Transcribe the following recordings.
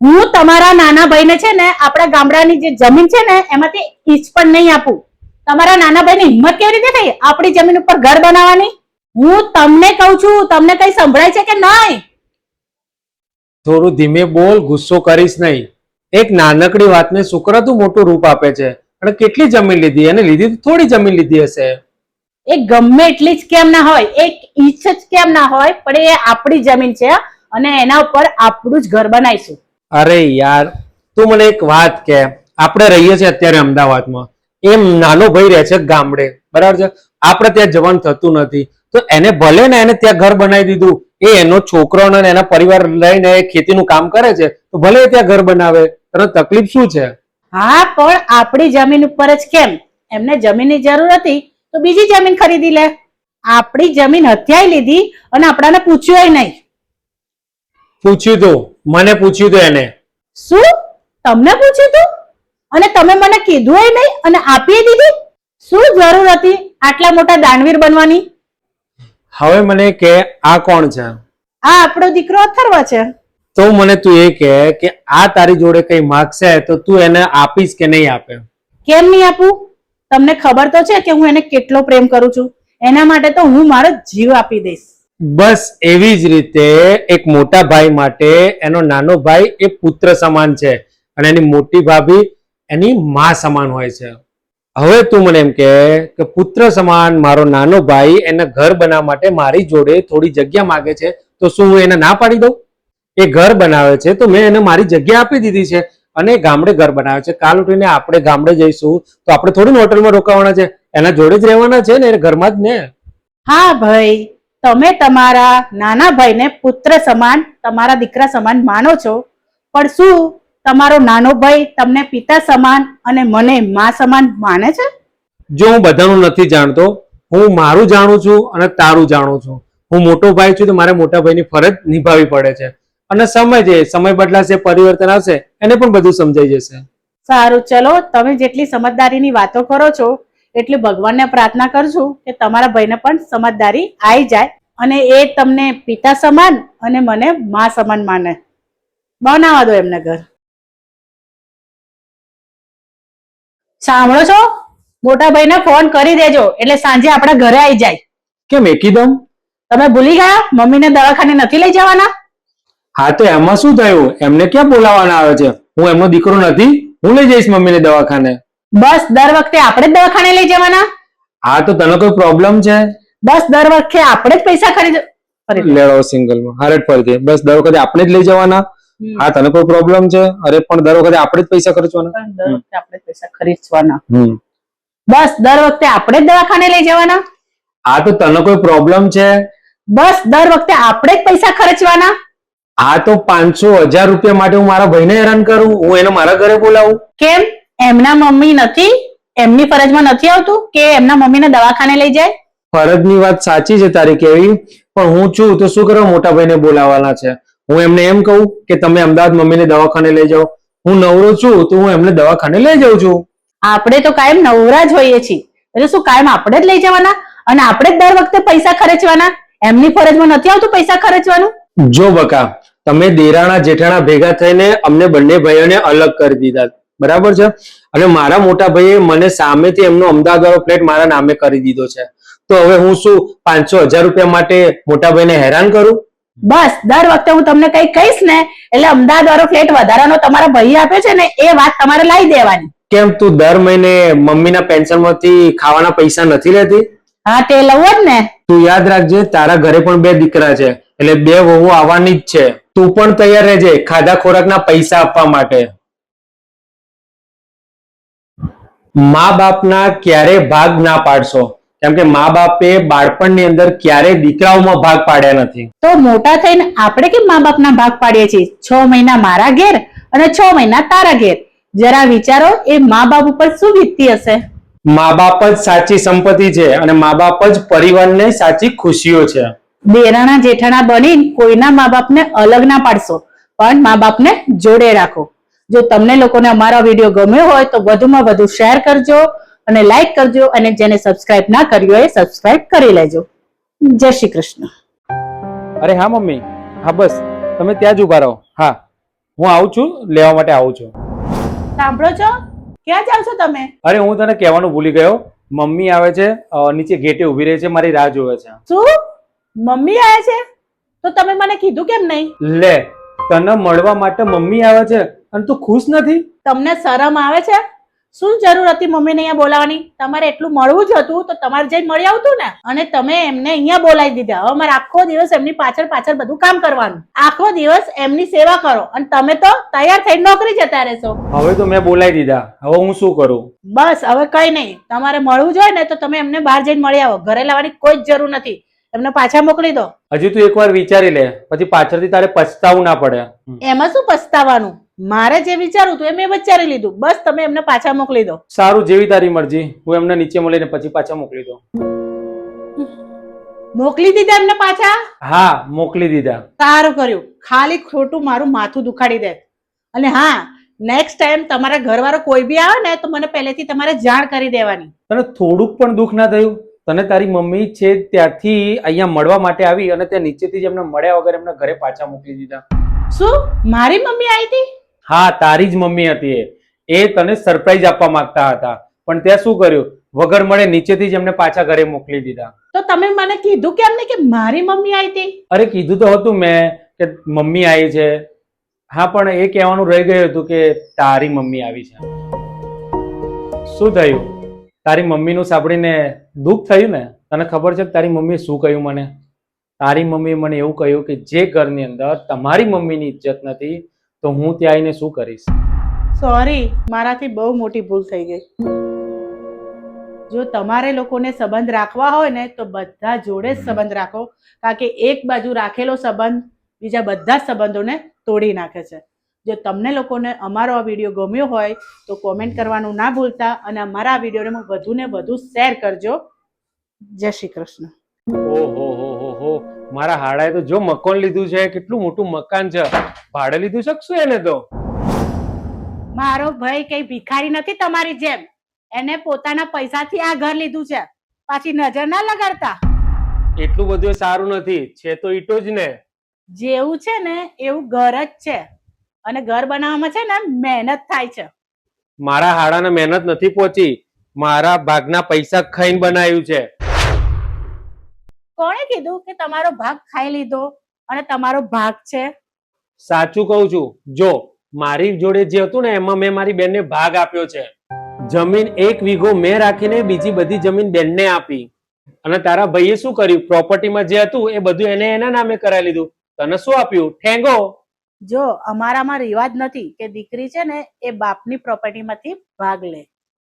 હું તમારા નાના ભાઈને છે ને આપણા ગામડાની જે જમીન છે ને એમાંથી ઈંચ પણ નહીં આપું. તમારા નાના ભાઈની હિંમત કેવી રીતે થઈ આપણી જમીન ઉપર ઘર બનાવવાની? હું તમને કહું છું, તમને કઈ સંભળાય છે કે નહીં? થોડું ધીમે બોલ, ગુસ્સો કરીશ નહીં. એક નાનકડી વાતને શુક્ર તું મોટું રૂપ આપે છે. અને કેટલી જમીન લીધી? એને લીધી તો થોડી જમીન લીધી હશે. એ ગમે એટલી જ કેમ ના હોય, એક ઈંચ જ કેમ ના હોય, પણ એ આપણી જમીન છે અને એના ઉપર આપણું જ ઘર બનાવીશું. અરે યાર, તું મને એક વાત કે, આપણે રહીએ છીએ અત્યારે અમદાવાદમાં, એમ નાનો ભાઈ રહે છે ગામડે, બરાબર છે? આપણે ત્યાં જવાનું થતું નથી, તો એને ભલે ને એને ત્યાં ઘર બનાવી દીધું, એ એનો છોકરો અને એના પરિવાર લઈને ખેતીનું કામ કરે છે, તો ભલે એ ત્યાં ઘર બનાવે, તને તકલીફ શું છે? હા, પણ આપણી જમીન ઉપર જ કેમ? એમને જમીનની જરૂર હતી તો બીજી જમીન ખરીદી લે. આપણી જમીન હથિયાઈ લીધી અને આપણાને પૂછ્યું નહીં. પૂછ્યું તું, મને પૂછ્યું તું એને. શું તમને પૂછ્યું તું? અને તમે મને કીધું નહીં અને આપી દીધી? શું જરૂર હતી આટલા મોટા દાનવીર બનવાની? હવે મને કે આ કોણ છે? આ આપણો દીકરો અથર્વ છે. તો મને તું એ કે આ તારી જોડે કઈ માગશે તો તું એને આપીશ કે નહીં આપે? કેમ નહીં આપું? તમને ખબર તો છે કે હું એને કેટલો પ્રેમ કરું છું. એના માટે તો હું મારો જીવ આપી દઈશ. બસ એવી જ રીતે એક મોટા ભાઈ માટે એનો નાનો ભાઈ એ પુત્ર સમાન છે અને એની મોટી ભાભી એની માં સમાન હોય છે. હવે તું મને એમ કે પુત્ર સમાન મારો નાનો ભાઈ એને ઘર બનાવવા માટે મારી જોડે થોડી જગ્યા માંગે છે, તો શું હું એને ના પાડી દઉં? એ ઘર બનાવે છે તો મેં એને મારી જગ્યા આપી દીધી છે અને ગામડે ઘર બનાવે છે. કાલ ઉઠીને આપણે ગામડે જઈશું તો આપણે થોડી હોટલમાં રોકાવાના છે, એના જોડે જ રહેવાના છે ને, ઘરમાં જ ને. હા ભાઈ, તમે તમારા નાના ભાઈને પુત્ર સમાન, તમારા દીકરા સમાન માનો છો, પણ શું તમારો નાનો ભાઈ તમને પિતા સમાન અને મને માં સમાન માને છે? જો હું બધાનું નથી જાણતો, હું મારું જાણું છું અને તારું જાણું છું. હું મોટો ભાઈ છું તો મારે મોટા ભાઈની ફરજ નિભાવવી પડે છે. અને સમય બદલાશે, પરિવર્તન આવશે, એને પણ બધું સમજાઈ જશે. સારું, ચલો, તમે જેટલી સમજદારીની વાતો કરો છો એટલી ભગવાનને પ્રાર્થના કરશું કે તમારા ભાઈને પણ સમજદારી આવી જાય અને એ તમને પિતા સમાન અને મને માં સમાન માને. બનાવવા દો એમને ઘર. સાંભળો છો? મોટા ભાઈને ફોન કરી દેજો એટલે સાંજે આપણા ઘરે આવી જાય. કેમ એકદમ? તમે ભૂલી ગયા મમ્મીને દવાખાને નથી લઈ જવાના? હા, તો એમાં શું થયું? એમને ક્યાં બોલાવવાના આવે છે? હું એમનો દીકરો નથી, હું લઈ જઈશ મમ્મીને દવાખાને. બસ દર વખતે આપણે જ દવાખાને લઈ જવાના? હા, તો તને કોઈ પ્રોબ્લેમ છે? બસ દર વખતે આપણે જ પૈસા લેડો સિંગલમાં હારેટ ફરતી, બસ દર વખતે આપણે જ લઈ જવાના? હા, તને કોઈ પ્રોબ્લેમ છે? અરે પણ દર વખતે આપણે જ પૈસા ખર્ચવાના? દર વખતે આપણે પૈસા ખર્ચવાના. બસ દર વખતે આપણે જ દવાખાને લઈ જવાના? હા, તો તને કોઈ પ્રોબ્લેમ છે? બસ દર વખતે આપણે જ પૈસા ખર્ચવાના? હા, તો 500-1000 રૂપિયા માટે હું મારા ભાઈને હેરાન કરું? હું એને મારા ઘરે બોલાવું? કેમ? એમના મમ્મી નથી? એમની ફરજમાં નથી આવતું કે એમના મમ્મીને દવાખાને લઈ જાય? ફરજની વાત સાચી છે તારી કેવી, પણ હું છું તો શું કરવા મોટા ભાઈને બોલાવવાના છે? હું એમને એમ કહું કે તમે અમદાવાદ મમ્મીને દવાખાને લઈ જાઓ. હું નવરો છું તો હું એમને દવાખાને લઈ જાઉં છું. આપણે તો કાયમ નવરા જ હોઈએ છીએ, એટલે શું કાયમ આપણે જ લઈ જવાના અને આપણે જ દર વખતે પૈસા ખર્ચવાના? એમની ફરજમાં નથી આવતું પૈસા ખર્ચવાનું? જો બકા, તમે દેરાણા જેઠાણા ભેગા થઈને અમને બંને ભાઈઓને અલગ કરી દીધા, બરાબર છે? અને મારા મોટા ભાઈએ મને સામેથી એમનો અમદાવાદ વાળો ફ્લેટ મારા નામે કરી દીધો છે. તો હવે હું શું 500-1000 રૂપિયા માટે મોટા ભાઈને હેરાન કરું? બસ દર વખતે હું તમને કઈ કહીશ ને એટલે અમદાવાદ વાળો ફ્લેટ વધારાનો તમારા ભાઈ આપ્યો છે ને એ વાત તમારે લાવી દેવાની. કેમ, તું દર મહિને મમ્મીના પેન્શનમાંથી ખાવાના પૈસા નથી લેતી? હા, તે લઉં જ ને. તું યાદ રાખજે, તારા ઘરે પણ 2 દીકરા છે એટલે 2 વહુ આવવાની જ છે. તું પણ તૈયાર રહેજે ખાધા ખોરાકના પૈસા આપવા માટે. મા બાપના ક્યારે ભાગ ના પાડશો, કેમ કે મા બાપે બાળપણની અંદર ક્યારેય દીકરાઓમાં ભાગ પાડ્યા નથી. તો મોટા થઈને આપણે કેમ મા બાપના ભાગ પાડીએ છીએ? 6 મહિના મારા ઘેર અને 6 મહિના તારા ઘેર. જરા વિચારો એ મા બાપ ઉપર શું વીતતી હશે? મા બાપ જ સાચી સંપત્તિ છે અને મા બાપ જ પરિવારને સાચી ખુશીઓ છે. દેરાણા જેઠાણા બની કોઈના મા બાપને અલગ ના પાડશો, પણ મા બાપને જોડે રાખો. જો તમને લોકોને અમારો વિડીયો ગમ્યો હોય તો વધુમાં વધુ શેર કરજો અને લાઈક કરજો અને જેને સબસ્ક્રાઇબ ના કર્યો હોય સબસ્ક્રાઇબ કરી લેજો. જય શ્રી કૃષ્ણ. અરે હા મમ્મી, હા બસ તમે ત્યાં જ ઉભા રહો. હા. હું આવું છું, લેવા માટે આવું છું. સાંભળો છો, ક્યાં જાવ છો તમે? અરે હું તને કહેવાનું ભૂલી ગયો, મમ્મી આવે છે, નીચે ગેટે ઊભી રહી છે, મારી રાહ જોવે છે. શું? મમ્મી આવે છે? તો તમે મને કીધું કેમ નહીં? લે, તને મળવા માટે મમ્મી આવે છે અને તું ખુશ નથી? તમને શરમ આવે છે? શું જરૂર હતી મમ્મીને અહીંયા બોલાવવાની? તમારે એટલું મળવું જ હતું તો તમારે જઈને મળી આવતું ને. અને તમે એમને અહીંયા બોલાવી દીધા. હવે મારે આખો દિવસ એમની પાછળ પાછળ બધું કામ કરવાનું, આખો દિવસ એમની સેવા કરો, અને તમે તો તૈયાર થઈને નોકરી જતા રહેશો. હવે તો મેં બોલાવી દીધા, હવે હું શું કરું? બસ હવે કઈ નહીં, તમારે મળવું જોઈએ ને તો તમે એમને બહાર જઈને મળી આવો. ઘરે લાવવાની કોઈ જ જરૂર નથી. એમને પાછા મોકલી દો. હજી તું એકવાર વિચારી લે, પછી પાછળથી તારે પછતાવું ના પડે. એમાં શું પછતાવાનું? મારે જે વિચારું હતું એ મેં વિચારી લીધું. બસ તમે એમને પાછા મોકલી દો. સારું, જેવી તારી મરજી. હું એમને નીચે મળીને પછી પાછા મોકલી દઉં. મોકલી દીધા એમને પાછા? હા, મોકલી દીધા. સારું કર્યું. ખાલી ખોટું મારું માથું દુખાડી દે. અને હા, નેક્સ્ટ ટાઈમ તમારા ઘરવાળો કોઈ બી આવે ને તો મને પહેલેથી તમારે જાણ કરી દેવાની. તને થોડુંક પણ દુઃખ ના થયું? તને તારી મમ્મી છે ત્યાંથી અહીંયા મળવા માટે આવી અને ત્યાં નીચેથી જ એમને મળ્યા વગર એમને ઘરે પાછા મોકલી દીધા. શું? મારી મમ્મી આવી હતી? હા, તારી જ મમ્મી હતી એ તને સરપ્રાઈઝ આપવા માંગતા હતા, પણ ત્યાં શું કર્યું, વગર મળે નીચેથી જ એમને પાછા ઘરે મોકલી દીધા. તો તમે મને કીધું કેમ નહીં કે મારી મમ્મી આવી હતી? અરે કીધું તો હતું મેં કે મમ્મી આવી છે. હા, પણ એ કહેવાનું રહી ગયું હતું કે તારી મમ્મી આવી છે. શું થયું? તારી મમ્મીનું સાંભળીને દુઃખ થયું ને? તને ખબર છે કે તારી મમ્મીએ શું કહ્યું મને? તારી મમ્મીએ મને એવું કહ્યું કે જે ઘરની અંદર તમારી મમ્મીની ઇજ્જત નથી તો હું ત્યાં આવીને શું કરીશ. સોરી, મારાથી બહુ મોટી ભૂલ થઈ ગઈ. જો તમારે લોકોને સંબંધ રાખવા હોય ને તો બધા જોડે જ સંબંધ રાખો, કારણ કે એક બાજુ રાખેલો સંબંધ બીજા બધા સંબંધોને તોડી નાખે છે. જો તમને લોકોને અમારો આ વિડીયો ગમ્યો હોય તો કોમેન્ટ કરવાનું ના ભૂલતા, અને અમારા આ વિડીયોને વધુ ને વધુ શેર કરજો. જય શ્રી કૃષ્ણ. ઓહો હો હો હો, મારા હાડાએ તો જો મકાન લીધું છે, કેટલું મોટું મકાન છે. ભાડે લીધું છે શું એને? તો મારો ભાઈ કઈ ભિખારી નથી તમારી જેમ. એને પોતાના પૈસાથી આ ઘર લીધું છે. પાછી નજર ના લગાડતા. એટલું બધું સારું નથી, છે તો ઈટો જ ને. જેવું છે ને એવું ઘર જ છે, અને ઘર બનાવવામાં છે ને મહેનત થાય છે. મારા હાડાને મહેનત નથી પહોંચી, મારા ભાગના પૈસા ખાઈને બનાવ્યું છે. કોણે કીધું કે તમારો ભાગ ખાઈ લીધો અને તમારો ભાગ છે? સાચું કહું છું, જો મારી જોડે જે હતું ને એમાં મેં મારી બેનને ભાગ આપ્યો છે. જમીન 1 વીઘો મેં રાખીને બીજી બધી જમીન બેનને આપી. અને તારા ભાઈએ શું કર્યું? પ્રોપર્ટીમાં જે હતું એ બધું એને એના નામે કરાવી લીધું. તને શું આપ્યું? ઠેંગો. જો અમારામાં રિવાજ નથી કે દીકરી છે ને એ બાપની પ્રોપર્ટીમાંથી ભાગ લે.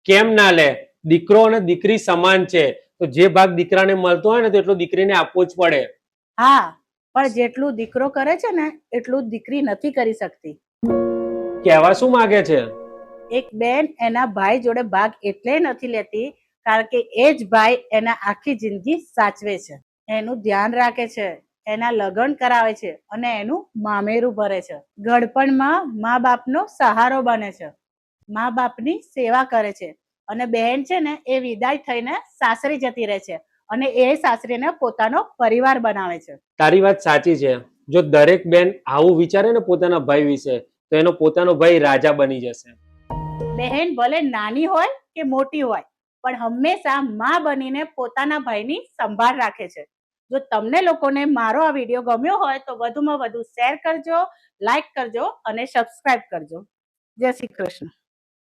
કેમ ના લે? દીકરો અને દીકરી સમાન છે, તો જે ભાગ દીકરાને મળતો હોય ને તો એટલો દીકરીને આપવો જ પડે. હા, પણ જેટલું દીકરો કરે છે ને એટલું દીકરી નથી કરી શકતી. કહેવા શું માંગે છે? એક બેન એના ભાઈ જોડે ભાગ એટલે નથી લેતી કારણ કે એ જ ભાઈ એના આખી જિંદગી સાચવે છે, એનું ધ્યાન રાખે છે, એના લગ્ન કરાવે છે અને એનું મામેરું ભરે છે. ગળપણમાં મા બાપનો સહારો બને છે, મા બાપની સેવા કરે છે, અને બહેન છે ને એ વિદાય થઈને સાસરી જતી રહે છે અને એ સાસરીને પોતાનો પરિવાર બનાવે છે. તારી વાત સાચી છે. જો દરેક બેન આવું વિચારે ને પોતાના ભાઈ વિશે તો એનો પોતાનો ભાઈ રાજા બની જશે. બહેન ભલે નાની હોય કે મોટી હોય પણ હંમેશા માં બનીને પોતાના ભાઈની સંભાળ રાખે છે. જો તમને લોકોને મારો આ વિડીયો ગમ્યો હોય તો વધુમાં વધુ શેર કરજો, લાઈક કરજો અને સબસ્ક્રાઇબ કરજો. જય શ્રી કૃષ્ણ.